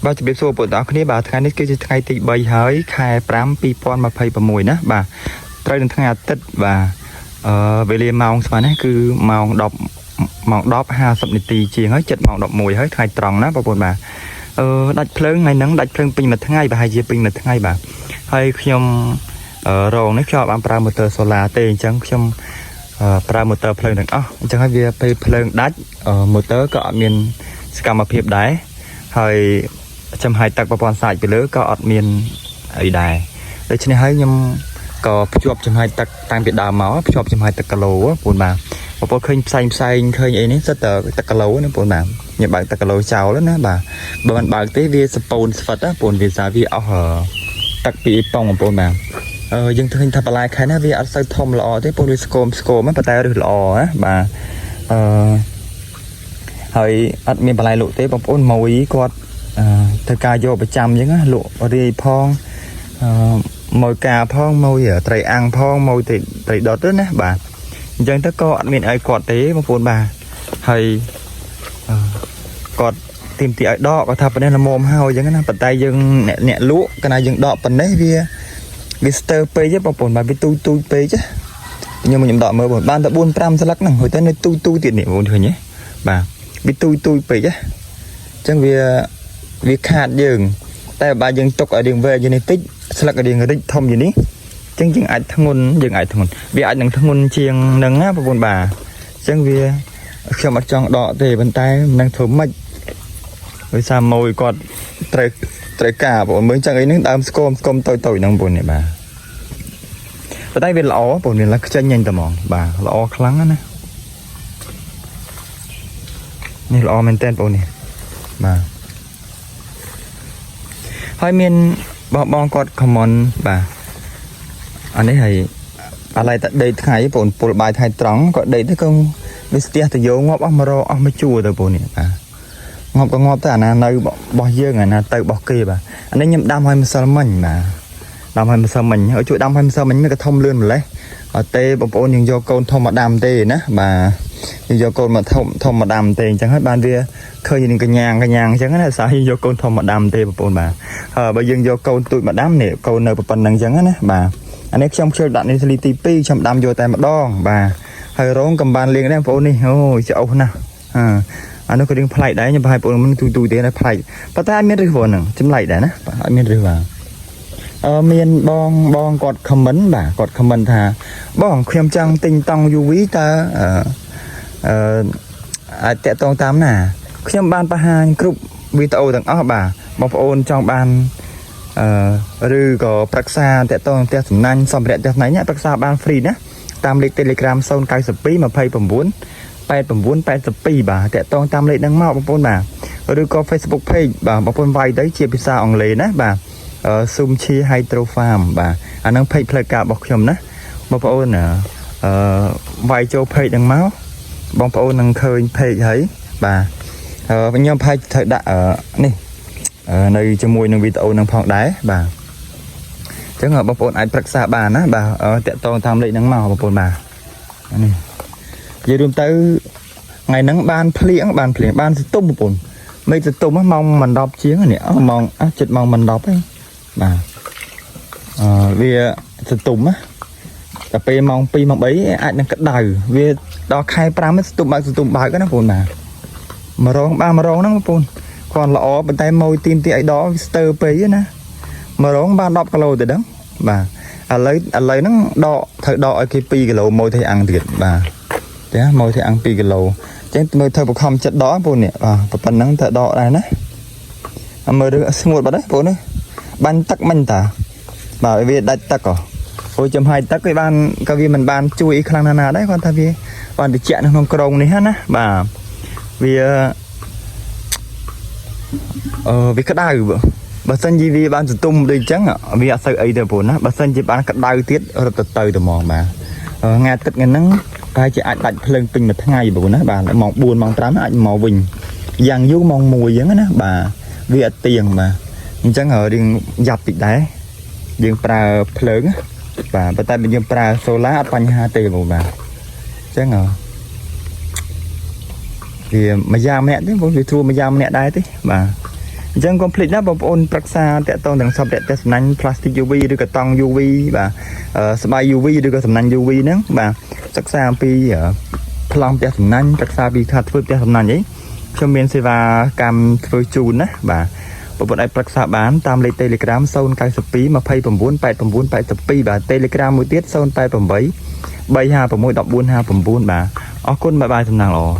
បាទជម្រាបសួរបងប្អូនគ្នាបាទថ្ងៃនេះគឺជាថ្ងៃទី3ហើយខែ5 2026ណាបាទត្រូវនឹងថ្ងៃអាទិត្យបាទវេលាម៉ោងស្មើនេះគឺម៉ោង10:50 នាទីជាងហើយ7ម៉ោង11ហើយថ្ងៃត្រង់ណាបងប្អូនបាទដាច់ភ្លើងថ្ងៃហ្នឹងដាច់ភ្លើងពេញមួយថ្ងៃប្រហែលជាពេញមួយថ្ងៃបាទហើយខ្ញុំរងនេះខ្ញុំបានប្រើម៉ូទ័រសូឡាទេអញ្ចឹងខ្ញុំប្រើម៉ូទ័រភ្លើងទាំងអស់អញ្ចឹងហើយវាពេលភ្លើងដាច់ម៉ូទ័រក៏អត់មានសកម្មភាពដែរហើយចំហាយទឹកប្រព័ន្ធសាច់ពីលើក៏អត់មានអីដែរដូច្នេះហើយខ្ញុំក៏ភ្ជាប់ចំហាយទឹកតាំងពីដើមមកភ្ជាប់ចំហាយទឹកគីឡូបងប្អូនបាទឃើញផ្សេងឃើញអីនេះសិតតែទឹកគីឡូណាបងប្អូនបាទខ្ញុំបើកទឹកគីឡូចោលណាបាទបើមិនបើកទេវាសពូនស្វិតណាបងប្អូនវាសារវាអស់ទឹកពីអ៊ីប៉ុងបងប្អូនបាទយើងឃើញថាបន្លែខែណាវាអត់សូវធំល្អទេបងប្អូនវាស្គមប៉ុន្តែរឹសល្អណាបាទហើយអត់មានបន្លែលក់ទេបងប្អូនមួយគាត់ធ្វើការយកប្រចាំអញ្ចឹងណាលក់រាយផងមួយការផងមួយត្រីអាំងផងមួយត្រីដុតទៅណាបាទអញ្ចឹងទៅក៏អត់មានអីគាត់ទេបងប្អូនបាទហើយគាត់ទីមទីឲ្យដកគាត់ថាប៉ុណ្ណេះល្មមហើយអញ្ចឹងណាប៉ុន្តែយើងអ្នកលក់កាលណាយើងដកប៉ុណ្ណេះវាស្ទើរពេកទេបងប្អូនបាទវាទូពេកខ្ញុំដកមើលបងបានតែ 4-5 ស្លឹកហ្នឹងហើយតែនៅទូទៀតនេះបងប្អូនឃើញទេបាទវាទូពេកអញ្ចឹងវាខាតយើងតែបើយើងទុកឲ្យរៀងវែងយ៉ាងនេះតិចស្លឹកឲ្យរៀងរិចធំយ៉ាងនេះអញ្ចឹងយើងអាចធ្ងន់វាអាចនឹងធ្ងន់ជាងនឹងណាបងប្អូនបាទអញ្ចឹងវាខ្ញុំអត់ចង់ដកទេប៉ុន្តែមិនដឹងធ្វើម៉េចដោយសារម៉ួយគាត់ត្រូវការបងប្អូនមើលអញ្ចឹងអីហ្នឹងដើមស្គមតូចហ្នឹងបងប្អូននេះបាទប៉ុន្តែវាល្អបងប្អូនវាខ្ចាញ់ញ៉ាញ់តែហ្មងបាទល្អខ្លាំងណានេះល្អមែនតើបងប្អូននេះបាទហើយមានបងគាត់ comment បាទអានេះហើយអាឡៃតែដេកថ្ងៃបងពុលបាយថ្ងៃត្រង់ក៏ដេកទៅក៏វាស្ទះទៅយកងាប់អស់មករអស់មកជួទៅបងនេះបាទងាប់ក៏ងាប់ទៅអាណានៅរបស់យើងអាណាទៅរបស់គេបាទអានេះខ្ញុំដាំឲ្យម្សិលមិញបាទដាំឲ្យម្សិលមិញឲ្យជួយដាំឲ្យម្សិលមិញវាក៏ធំលឿនម្លេះអត់ទេបងប្អូនយើងយកកូនធំមកដាំទេណាបាទយើងយកកូនមកធំមកដាំទេអញ្ចឹងហើយបានវាឃើញនឹងកញ្ញាងអញ្ចឹងណាស្អីយកកូនធំមកដាំទេបងប្អូនបាទបើយើងយកកូនទូចមកដាំនេះកូននៅប៉ុណ្្នឹងអញ្ចឹងណាបាទអានេះខ្ញុំជួយដាក់នេះលីទី2ខ្ញុំដាំយកតែម្ដងបាទហើយរងកំបានលៀងដែរបងប្អូននេះអូយច្អុសណាស់អានោះក៏រៀងប្លែកដែរខ្ញុំប្រហែលបងប្អូនមិនទូទេណាប្លែកប៉ុន្តែអត់មានរឹសបងហ្នឹងចម្លែកដែរណាបាទអត់មានរឹសបាទមានបងគាត់ comment បាទគាត់ comment ថាបងខ្ញុំចង់ទិញតង់ UV តើអាចតាក់ទងតាមណាខ្ញុំបានបង្ហាញគ្រប់វីដេអូទាំងអស់បាទបងប្អូនចង់បានឬក៏ប្រឹក្សាតាក់ទងផ្ទះសំណាញ់សម្ភារៈផ្ទះសំណាញ់ប្រឹក្សាបាន free ណាតាមលេខ Telegram 092 29 89 82បាទតាក់ទងតាមលេខហ្នឹងមកបងប្អូនបាទឬក៏ Facebook page បាទបងប្អូនវាយទៅជាភាសាអង់គ្លេសណាបាទSumchi Hydro Farm បាទអាហ្នឹង page ផ្លូវការរបស់ខ្ញុំណាបងប្អូនវាយចូល page ហ្នឹងមកបងប្អូននឹងឃើញ page ហើយបាទខ្ញុំផាច់ត្រូវដាក់នេះនៅជាមួយនឹងវីដេអូនឹងផងដែរបាទអញ្ចឹងបងប្អូនអាចប្រឹក្សាបានណាបាទតាក់ទងតាមលេខហ្នឹងមកបងប្អូនបាទនេះនិយាយរួមទៅថ្ងៃហ្នឹងបានភ្លៀងបានសន្ទុំបងប្អូនមិនសន្ទុំម៉ោងមិន10ជាងនេះម៉ោង7ម៉ោងមិន10ទេបាទវាសន្ទុំណាតែពេលម៉ោង2ម៉ោង3អាចនឹងក្តៅវាដល់ខែ5សន្ទុំបើកណាបងប្អូនបាទម្រងហ្នឹងបងប្អូនគាត់ល្អប៉ុន្តែម៉ួយទីឲ្យដកស្ទើរពេកណាម្រងបាន10គីឡូទៅដឹងបាទឥឡូវហ្នឹងត្រូវដកឲ្យគេ2គីឡូម៉ួយથઈអាំងទៀតបាទចាម៉ួយથઈអាំង2គីឡូអញ្ចឹងមើលធ្វើបខំចិត្តដកបងប្អូននេះបាទប៉ុណ្ណឹងទៅដកដែរណាមើលរឿងស្ងួតបាត់ហើយបងប្អូននេះបាញ់ទឹកមិញតាបាទវាដាច់ទឹកអូចំហាយទឹកវាបានក៏វាមិនបានជួយខ្លាំងណាស់ដែរគាត់ថាវាបានតិចនៅក្នុងក្រងនេះណាបាទវាក្តៅបើសិនជាវាបានសន្ទុំដូចអញ្ចឹងវាអត់សូវអីទេបងប្អូនណាបើសិនជាបានក្តៅទៀតរត់ទៅហ្មងបាទថ្ងៃទឹកហ្នឹងប្រហែលជាអាចដាច់ភ្លើងពេញមួយថ្ងៃបងប្អូនណាបាទម៉ោង4ម៉ោង5អាចមកវិញយ៉ាងយូរម៉ោង1អញ្ចឹងណាបាទវាអត់ទៀងបាទអញ្ចឹងរៀងយ៉ាប់តិចដែរយើងប្រើភ្លើងបាទប៉ុន្តែបើយើងប្រើសូឡាអត់បញ្ហាទេបងបាទអញ្ចឹងវាមួយយ៉ាងម្នាក់ទេបងវាធួមួយយ៉ាងម្នាក់ដែរទេបាទ Dân complete đó bọn ôn bạc xa tẹt tông thằng sập tẹt sầm nanh plastic UV được cái tông UV và spy UV được cái sầm nanh UV nữa và bạc xa pi plong tẹt sầm nanh bạc xa pi thật với tẹt sầm nanh ấy cho miền xe và cam với chun á và bọn ai bạc xa bán tam lấy telegram sau cái sập pí mà pay phẩm 4 sập pí và telegram mỗi tiết sau tay phẩm 7 bay ha phẩm mỗi đọc buôn ha phẩm 4 bà ở con bye bye thằng nào